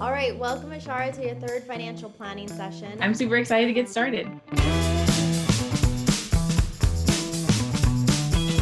All right, welcome Ashara to your third financial planning session. I'm super excited to get started.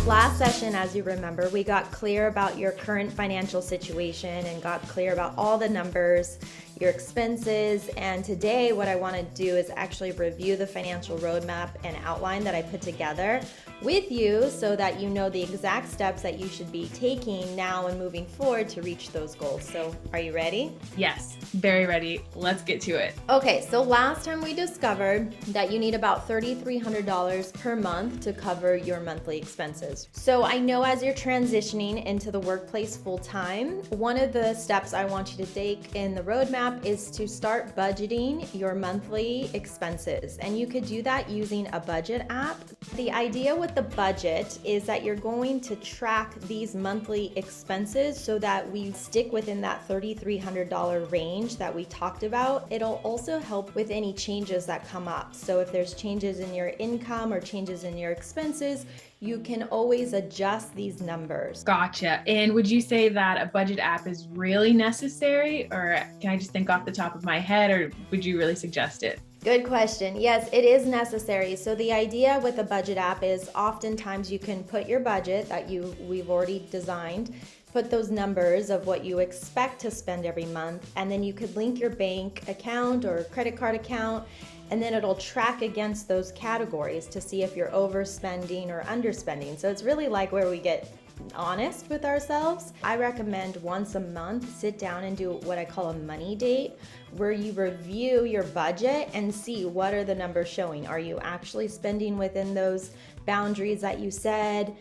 Last session, as you remember, we got clear about your current financial situation and got clear about all the numbers, your expenses, and today what I want to do is actually review the financial roadmap and outline that I put together with you so that you know the exact steps that you should be taking now and moving forward to reach those goals. So are you ready? Yes, very ready. Let's get to it. Okay, so last time we discovered that you need about $3,300 per month to cover your monthly expenses. So I know as you're transitioning into the workplace full time, one of the steps I want you to take in the roadmap is to start budgeting your monthly expenses. And you could do that using a budget app. The idea with the budget is that you're going to track these monthly expenses so that we stick within that $3,300 range that we talked about. It'll also help with any changes that come up. So if there's changes in your income or changes in your expenses, you can always adjust these numbers. Gotcha. And would you say that a budget app is really necessary, or can I just think off the top of my head, or would you really suggest it? Good question. Yes, it is necessary. So the idea with a budget app is oftentimes you can put your budget that we've already designed, put those numbers of what you expect to spend every month, and then you could link your bank account or credit card account, and then it'll track against those categories to see if you're overspending or underspending. So it's really like where we get honest with ourselves. I recommend once a month, sit down and do what I call a money date, where you review your budget and see what are the numbers showing. Are you actually spending within those boundaries that you said?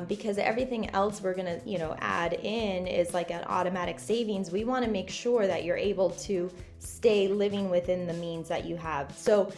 Because everything else we're gonna, add in is like an automatic savings. We want to make sure that you're able to stay living within the means that you have. So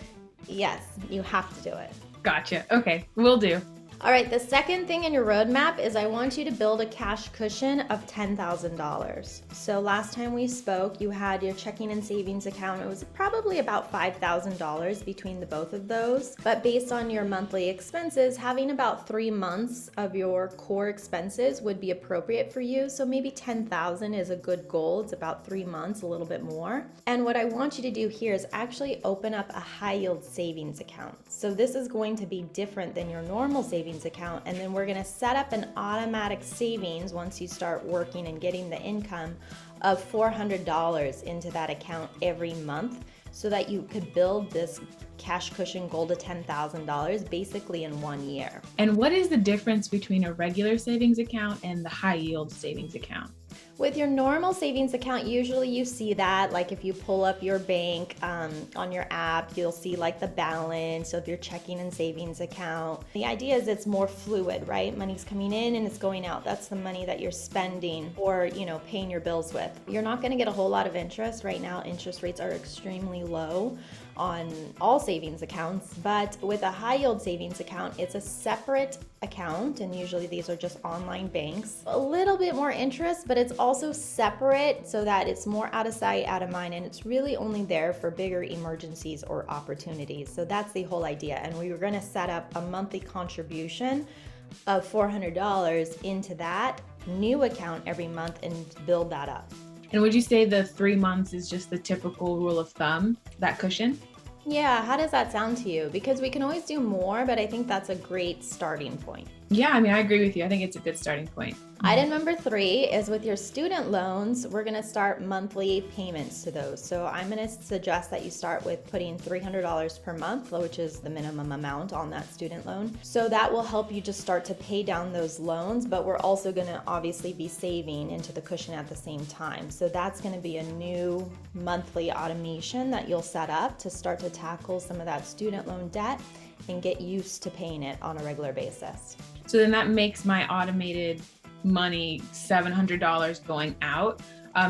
yes, you have to do it. Gotcha. Okay, will do. All right, the second thing in your roadmap is I want you to build a cash cushion of $10,000. So last time we spoke, you had your checking and savings account. It was probably about $5,000 between the both of those. But based on your monthly expenses, having about 3 months of your core expenses would be appropriate for you. So maybe $10,000 is a good goal. It's about 3 months, a little bit more. And what I want you to do here is actually open up a high yield savings account. So this is going to be different than your normal savings account, and then we're going to set up an automatic savings once you start working and getting the income of $400 into that account every month so that you could build this cash cushion goal to $10,000 basically in 1 year. And what is the difference between a regular savings account and the high yield savings account? With your normal savings account, usually you see that, like if you pull up your bank on your app, you'll see like the balance of your checking and savings account. The idea is it's more fluid, right? Money's coming in and it's going out. That's the money that you're spending or, paying your bills with. You're not going to get a whole lot of interest. Right now, interest rates are extremely low on all savings accounts, but with a high yield savings account, it's a separate account, and usually these are just online banks. A little bit more interest, but it's also separate so that it's more out of sight, out of mind, and it's really only there for bigger emergencies or opportunities. So that's the whole idea. And we were going to set up a monthly contribution of $400 into that new account every month and build that up. And would you say the 3 months is just the typical rule of thumb, that cushion? Yeah, how does that sound to you? Because we can always do more, but I think that's a great starting point. Yeah, I agree with you. I think it's a good starting point. Item number 3 is with your student loans, we're going to start monthly payments to those. So I'm going to suggest that you start with putting $300 per month, which is the minimum amount on that student loan. So that will help you just start to pay down those loans, but we're also going to obviously be saving into the cushion at the same time. So that's going to be a new monthly automation that you'll set up to start to tackle some of that student loan debt and get used to paying it on a regular basis. So then that makes my automated money $700 going out.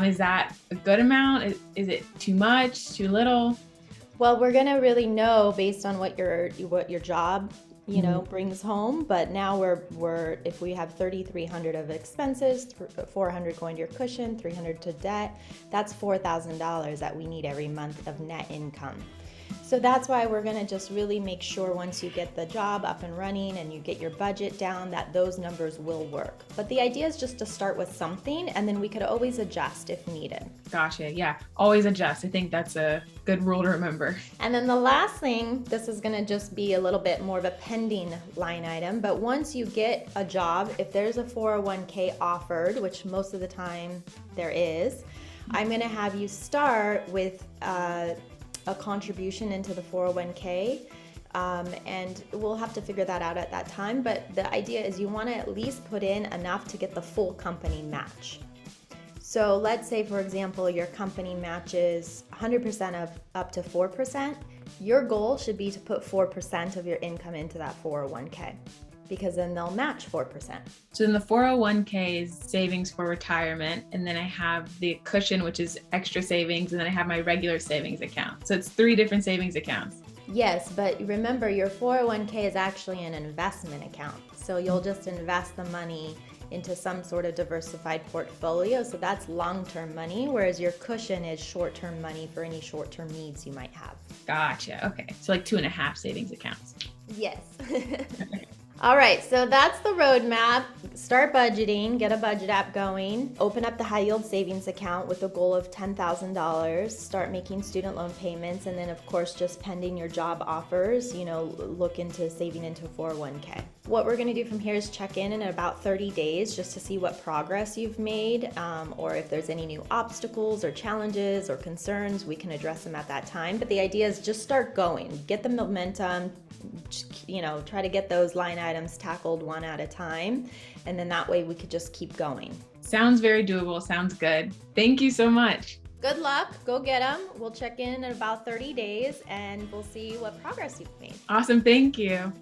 Is that a good amount? Is it too much, too little? Well, we're gonna really know based on what your job brings home. But now we're if we have $3,300 of expenses, $400 going to your cushion, $300 to debt, that's $4,000 that we need every month of net income. So that's why we're gonna just really make sure once you get the job up and running and you get your budget down that those numbers will work. But the idea is just to start with something and then we could always adjust if needed. Gotcha. Yeah. Always adjust. I think that's a good rule to remember. And then the last thing, this is gonna just be a little bit more of a pending line item, but once you get a job, if there's a 401k offered, which most of the time there is, I'm gonna have you start with a contribution into the 401k, and we'll have to figure that out at that time, but the idea is you want to at least put in enough to get the full company match. So let's say, for example, your company matches 100% of up to 4%. Your goal should be to put 4% of your income into that 401k, because then they'll match 4%. So in the 401k is savings for retirement, and then I have the cushion, which is extra savings, and then I have my regular savings account. So it's 3 different savings accounts. Yes, but remember your 401k is actually an investment account. So you'll just invest the money into some sort of diversified portfolio. So that's long-term money, whereas your cushion is short-term money for any short-term needs you might have. Gotcha. Okay. So like 2.5 savings accounts. Yes. All right, so that's the roadmap. Start budgeting, get a budget app going, open up the high yield savings account with a goal of $10,000, start making student loan payments, and then of course, just pending your job offers, look into saving into 401k. What we're gonna do from here is check in about 30 days just to see what progress you've made, or if there's any new obstacles or challenges or concerns, we can address them at that time. But the idea is just start going, get the momentum, try to get those line items tackled one at a time. And then that way we could just keep going. Sounds very doable. Sounds good. Thank you so much. Good luck. Go get them. We'll check in about 30 days and we'll see what progress you've made. Awesome. Thank you.